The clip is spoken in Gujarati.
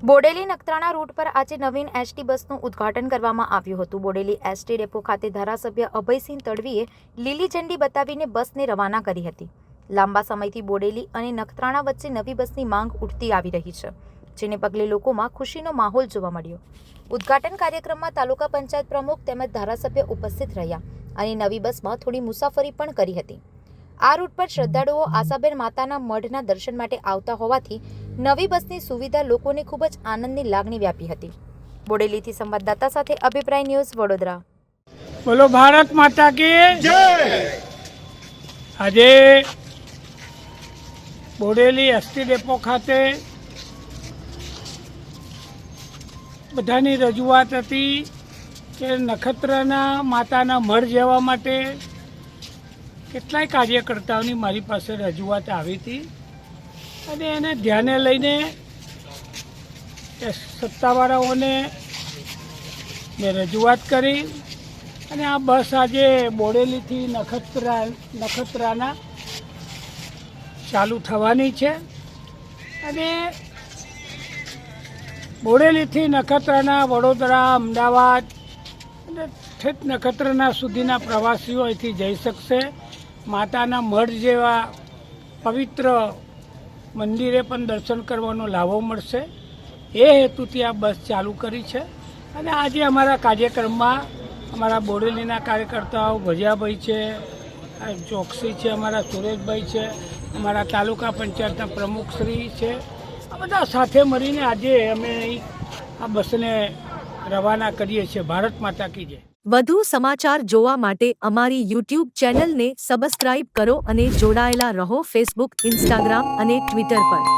બોડેલી નખત્રાણા રૂટ પર આજે નવીન એસટી બસનું ઉદ્ઘાટન કરવામાં આવ્યું હતું। બોડેલી એસટી ડેપો ખાતે ધારાસભ્ય અભયસિંહ તડવીએ લીલી ઝંડી બતાવીને બસને રવાના કરી હતી। લાંબા સમયથી બોડેલી અને નખત્રાણા વચ્ચે નવી બસની માંગ ઉઠતી આવી રહી છે, જેને પગલે લોકોમાં ખુશીનો માહોલ જોવા મળ્યો। ઉદ્ઘાટન કાર્યક્રમમાં તાલુકા પંચાયત પ્રમુખ તેમજ ધારાસભ્ય ઉપસ્થિત રહ્યા અને નવી બસમાં થોડી મુસાફરી પણ કરી હતી। આ રૂટ પર શ્રદ્ધાળુઓ આશાબેન માતાના મઢના દર્શન માટે આવતા હોવાથી નવી બસની સુવિધા લોકોને ખૂબ જ આનંદની લાગણી વ્યાપી હતી। બોડેલીથી સંવાદદાતા સાથે અભિપ્રાય ન્યૂઝ વડોદરા। બોલો ભારત માતા કી જય। આજે બોડેલી એસટી ડેપો ખાતે બધાની રજૂઆત હતી કે નખત્રાણા માતાના મઢ જવા માટે કેટલાય કાર્યકર્તાઓની મારી પાસે રજૂઆત આવી હતી અને એને ધ્યાને લઈને સત્તાવાળાઓને મેં રજૂઆત કરી અને આ બસ આજે બોડેલીથી નખત્રાણા ચાલુ થવાની છે અને બોડેલીથી નખત્રાણા, વડોદરા, અમદાવાદ અને ઠેઠ નખત્રાણા સુધીના પ્રવાસીઓ અહીંથી જઈ શકશે। માતાના મઢ જેવા પવિત્ર મંદિરે પણ દર્શન કરવાનો લાભો મળશે, એ હેતુથી આ બસ ચાલુ કરી છે। અને આજે અમારા કાર્યક્રમમાં અમારા બોડેલીના કાર્યકર્તાઓ ભજીયાભાઈ છે, ચોકસી છે, અમારા સુરેશભાઈ છે, અમારા તાલુકા પંચાયતના પ્રમુખશ્રી છે, આ બધા સાથે મળીને આજે અમે આ બસને રવાના કરીએ છીએ। ભારત માતા કી જય। વધુ સમાચાર જોવા માટે અમારી YouTube ચેનલને સબસ્ક્રાઇબ કરો અને જોડાયેલા રહો ફેસબુક, ઇન્સ્ટાગ્રામ અને ટ્વિટર પર।